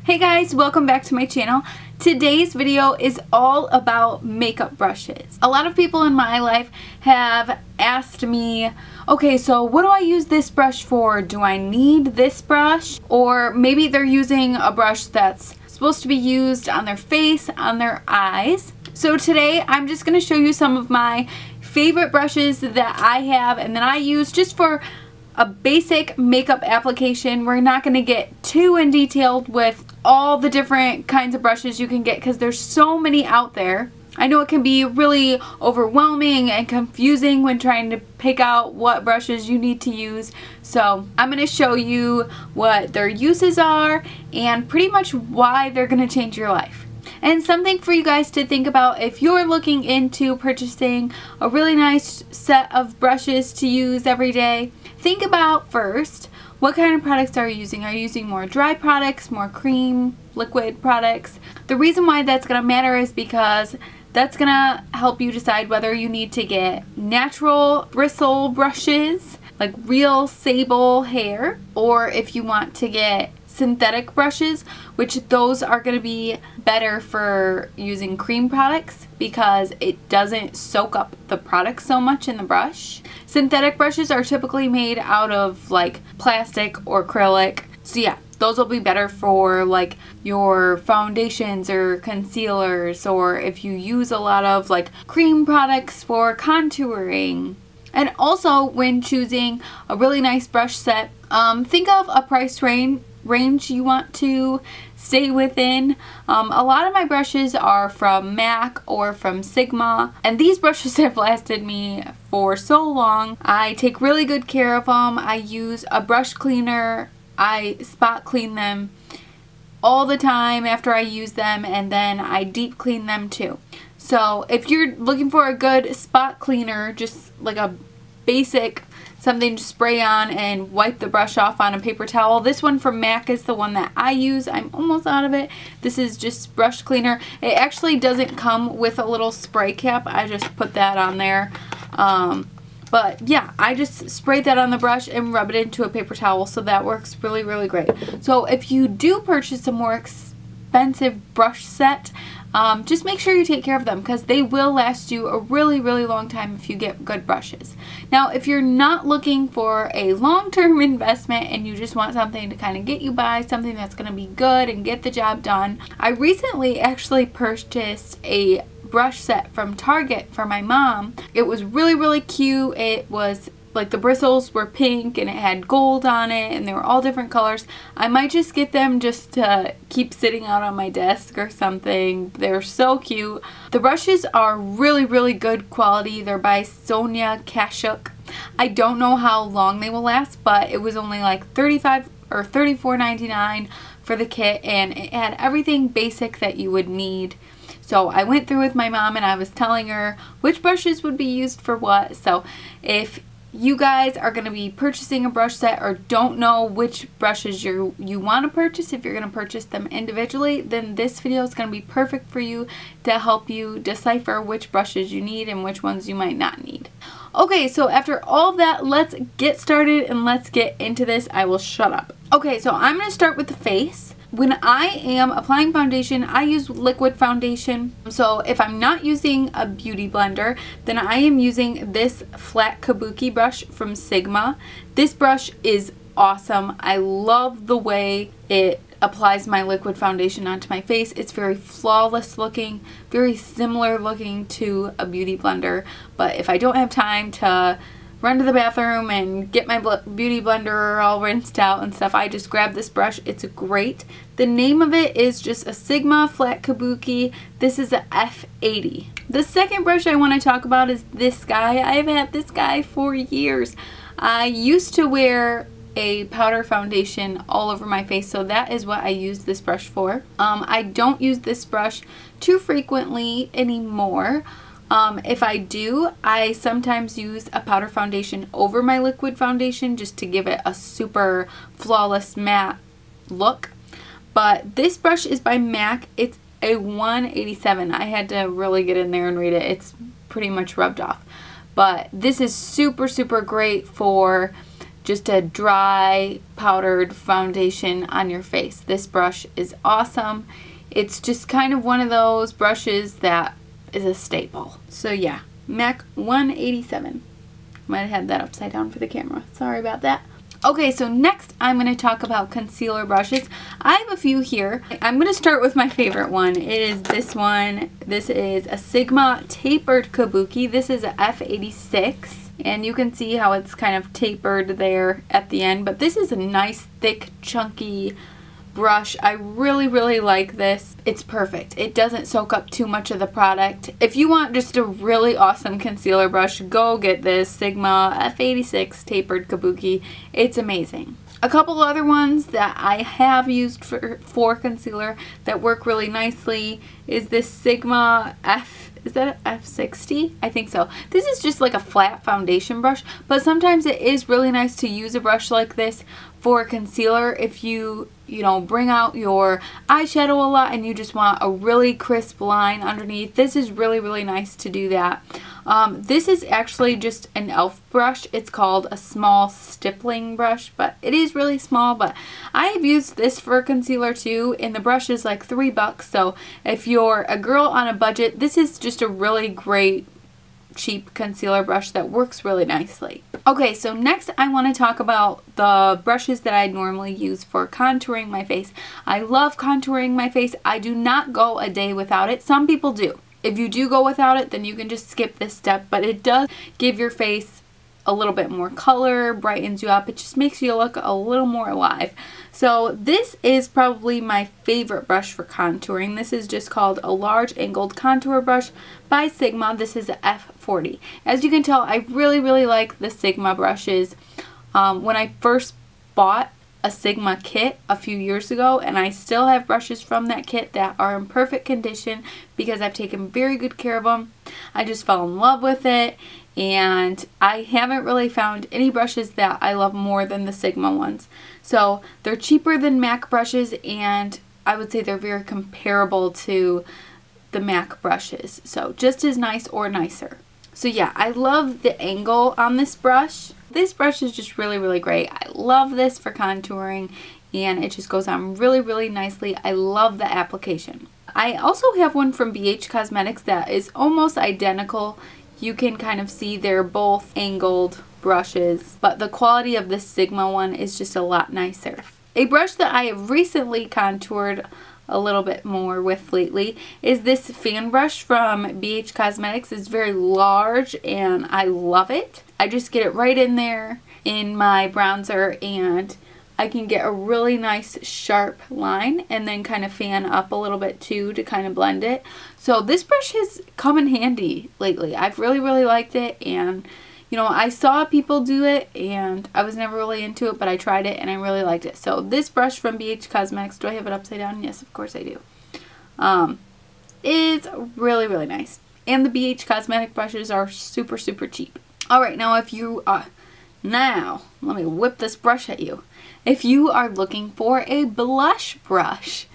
Hey guys, welcome back to my channel. Today's video is all about makeup brushes. A lot of people in my life have asked me, okay, so what do I use this brush for? Do I need this brush? Or maybe they're using a brush that's supposed to be used on their face, on their eyes. So today I'm just going to show you some of my favorite brushes that I have and that I use just for a basic makeup application. We're not going to get too in detailed with all the different kinds of brushes you can get because there's so many out there. I know it can be really overwhelming and confusing when trying to pick out what brushes you need to use. So I'm going to show you what their uses are and pretty much why they're going to change your life. And something for you guys to think about if you're looking into purchasing a really nice set of brushes to use every day. Think about first, what kind of products are you using? Are you using more dry products, more cream, liquid products? The reason why that's going to matter is because that's going to help you decide whether you need to get natural bristle brushes, like real sable hair, or if you want to get synthetic brushes, which those are going to be better for using cream products because it doesn't soak up the product so much in the brush. Synthetic brushes are typically made out of like plastic or acrylic. So yeah, those will be better for like your foundations or concealers, or if you use a lot of like cream products for contouring. And also when choosing a really nice brush set, think of a price range you want to stay within. A lot of my brushes are from MAC or from Sigma, and these brushes have lasted me for so long. I take really good care of them. I use a brush cleaner. I spot clean them all the time after I use them, and then I deep clean them too. So if you're looking for a good spot cleaner, just like a basic something to spray on and wipe the brush off on a paper towel. This one from MAC is the one that I use. I'm almost out of it. This is just brush cleaner. It actually doesn't come with a little spray cap. I just put that on there. But yeah, I just sprayed that on the brush and rub it into a paper towel, so that works really, really great. So if you do purchase a more expensive brush set, just make sure you take care of them because they will last you a really, really long time if you get good brushes. Now, if you're not looking for a long-term investment and you just want something to kind of get you by, something that's going to be good and get the job done, I recently actually purchased a brush set from Target for my mom. It was really, really cute. It was like the bristles were pink and it had gold on it and they were all different colors. I might just get them just to keep sitting out on my desk or something. They're so cute. The brushes are really, really good quality. They're by Sonia Kashuk. I don't know how long they will last, but it was only like $35 or $34.99 for the kit, and it had everything basic that you would need. So I went through with my mom and I was telling her which brushes would be used for what. So if you guys are going to be purchasing a brush set or don't know which brushes you want to purchase, if you're going to purchase them individually, then this video is going to be perfect for you to help you decipher which brushes you need and which ones you might not need. Okay, so after all of that, let's get started and let's get into this. I will shut up. Okay, so I'm going to start with the face. When I am applying foundation, I use liquid foundation. So if I'm not using a beauty blender, then I am using this flat kabuki brush from Sigma. This brush is awesome. I love the way it applies my liquid foundation onto my face. It's very flawless looking, very similar looking to a beauty blender. But if I don't have time to run to the bathroom and get my beauty blender all rinsed out and stuff, I just grab this brush. It's great. The name of it is just a Sigma flat kabuki. This is a F80. The second brush I want to talk about is this guy. I've had this guy for years. I used to wear a powder foundation all over my face, so that is what I use this brush for. I don't use this brush too frequently anymore. If I do, I sometimes use a powder foundation over my liquid foundation just to give it a super flawless matte look. But this brush is by MAC. It's a 187. I had to really get in there and read it. It's pretty much rubbed off. But this is super, super great for just a dry powdered foundation on your face. This brush is awesome. It's just kind of one of those brushes that is a staple. So yeah, MAC 187. Might have had that upside down for the camera. Sorry about that. Okay, so next I'm going to talk about concealer brushes. I have a few here. I'm going to start with my favorite one. It is this one. This is a Sigma Tapered Kabuki. This is a F86. And you can see how it's kind of tapered there at the end. But this is a nice, thick, chunky brush. I really, really like this. It's perfect. It doesn't soak up too much of the product. If you want just a really awesome concealer brush, go get this Sigma F86 Tapered Kabuki. It's amazing. A couple other ones that I have used for concealer that work really nicely is this Sigma is that an F60? I think so. This is just like a flat foundation brush, but sometimes it is really nice to use a brush like this for concealer if you know, bring out your eyeshadow a lot and you just want a really crisp line underneath. This is really, really nice to do that. This is actually just an e.l.f. brush. It's called a small stippling brush, but it is really small. But I have used this for concealer too, and the brush is like $3. So if you're a girl on a budget, this is just a really great cheap concealer brush that works really nicely. Okay, so next I want to talk about the brushes that I normally use for contouring my face. I love contouring my face. I do not go a day without it. Some people do. If you do go without it, then you can just skip this step, but it does give your face a little bit more color, brightens you up. It just makes you look a little more alive. So this is probably my favorite brush for contouring. This is just called a large angled contour brush by Sigma. This is a F40. As you can tell, I really, really like the Sigma brushes. When I first bought a Sigma kit a few years ago, and I still have brushes from that kit that are in perfect condition because I've taken very good care of them. I just fell in love with it, and I haven't really found any brushes that I love more than the Sigma ones. So they're cheaper than MAC brushes, and I would say they're very comparable to the MAC brushes. So just as nice or nicer. So yeah, I love the angle on this brush. This brush is just really, really great. I love this for contouring, and it just goes on really, really nicely. I love the application. I also have one from BH Cosmetics that is almost identical. You can kind of see they're both angled brushes, but the quality of the Sigma one is just a lot nicer. A brush that I have recently contoured a little bit more with lately is this fan brush from BH Cosmetics. It's very large and I love it. I just get it right in there in my bronzer, and I can get a really nice sharp line and then kind of fan up a little bit too to kind of blend it. So this brush has come in handy lately. I've really, really liked it, and you know, I saw people do it and I was never really into it, but I tried it and I really liked it. So this brush from BH Cosmetics, do I have it upside down? Yes, of course I do. It's really, really nice. And the BH Cosmetic brushes are super, super cheap. Alright, now if you now, let me whip this brush at you. If you are looking for a blush brush,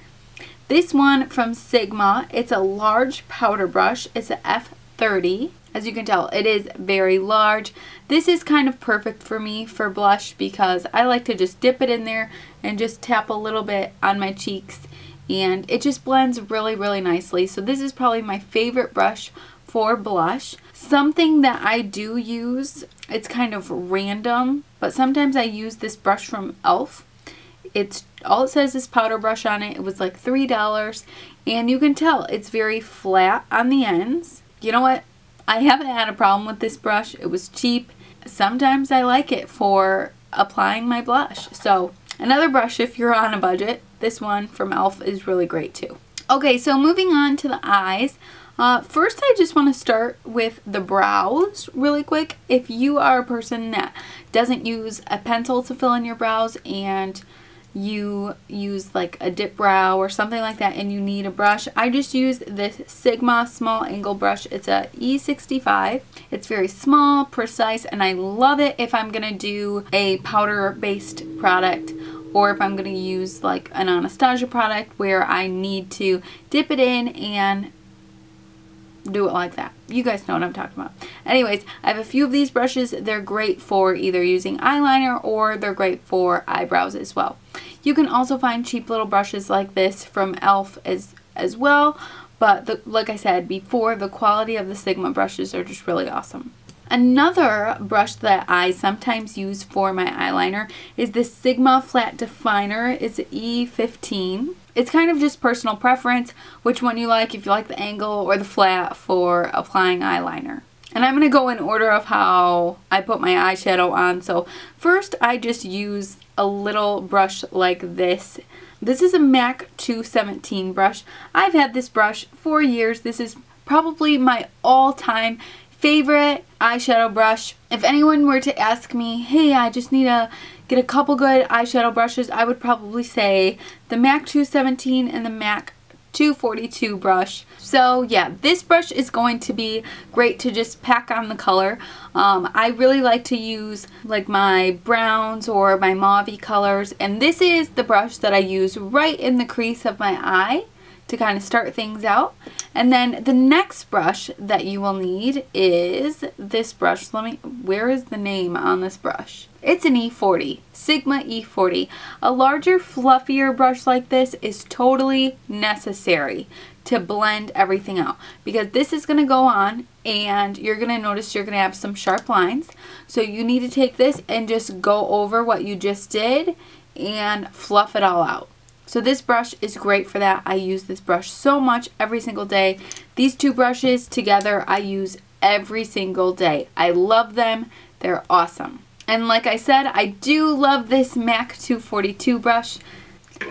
this one from Sigma, it's a large powder brush. It's a F30. As you can tell, it is very large. This is kind of perfect for me for blush because I like to just dip it in there and just tap a little bit on my cheeks, and it just blends really, really nicely. So this is probably my favorite brush for blush. Something that I do use, it's kind of random, but sometimes I use this brush from e.l.f. It's all it says is powder brush on it. It was like $3, and you can tell it's very flat on the ends. You know what? I haven't had a problem with this brush. It was cheap. Sometimes I like it for applying my blush. So another brush if you're on a budget. This one from e.l.f. is really great too. Okay, so moving on to the eyes. First, I just want to start with the brows really quick. If you are a person that doesn't use a pencil to fill in your brows and you use like a dip brow or something like that and you need a brush, I just use this Sigma small angle brush. It's a E65. It's very small, precise, and I love it if I'm gonna do a powder based product, or if I'm gonna use like an Anastasia product where I need to dip it in and do it like that. You guys know what I'm talking about. Anyways, I have a few of these brushes. They're great for either using eyeliner or they're great for eyebrows as well. You can also find cheap little brushes like this from e.l.f. as well, but like I said before, the quality of the Sigma brushes are just really awesome. Another brush that I sometimes use for my eyeliner is this Sigma Flat Definer. It's E15. It's kind of just personal preference, which one you like, if you like the angle or the flat for applying eyeliner. And I'm going to go in order of how I put my eyeshadow on. So first I just use a little brush like this. This is a MAC 217 brush. I've had this brush for years. This is probably my all-time favorite eyeshadow brush. If anyone were to ask me, hey, I just need to get a couple good eyeshadow brushes, I would probably say the MAC 217 and the MAC 242 brush. So yeah, this brush is going to be great to just pack on the color. I really like to use like my browns or my mauve-y colors, and this is the brush that I use right in the crease of my eye to kind of start things out. And then the next brush that you will need is this brush. Where is the name on this brush? It's an E40, Sigma E40. A larger, fluffier brush like this is totally necessary to blend everything out, because this is going to go on and you're going to notice you're going to have some sharp lines. So you need to take this and just go over what you just did and fluff it all out. So this brush is great for that. I use this brush so much every single day. These two brushes together I use every single day. I love them. They're awesome. And like I said, I do love this MAC 242 brush.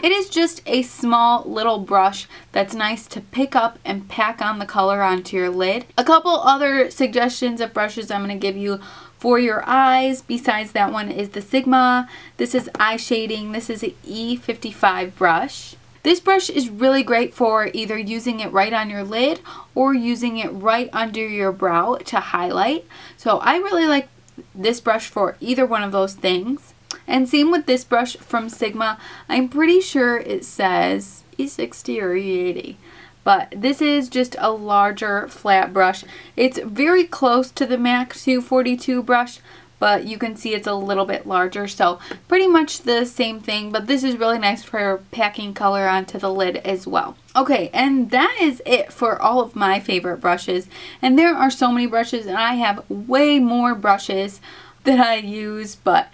It is just a small little brush that's nice to pick up and pack on the color onto your lid. A couple other suggestions of brushes I'm going to give you for your eyes besides that one is the Sigma. This is eye shading. This is an E55 brush. This brush is really great for either using it right on your lid or using it right under your brow to highlight. So I really like this brush for either one of those things. And same with this brush from Sigma. I'm pretty sure it says E60 or E80. But this is just a larger flat brush. It's very close to the MAC 242 brush, but you can see it's a little bit larger. So pretty much the same thing, but this is really nice for packing color onto the lid as well. Okay, and that is it for all of my favorite brushes. And there are so many brushes, and I have way more brushes that I use, but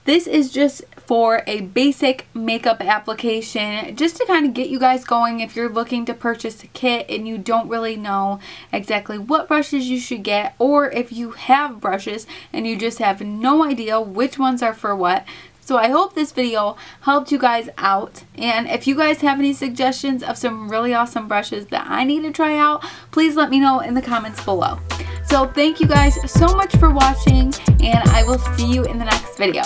this is just for a basic makeup application, just to kind of get you guys going if you're looking to purchase a kit and you don't really know exactly what brushes you should get, or if you have brushes and you just have no idea which ones are for what. So I hope this video helped you guys out, and if you guys have any suggestions of some really awesome brushes that I need to try out, please let me know in the comments below. So thank you guys so much for watching, and I will see you in the next video.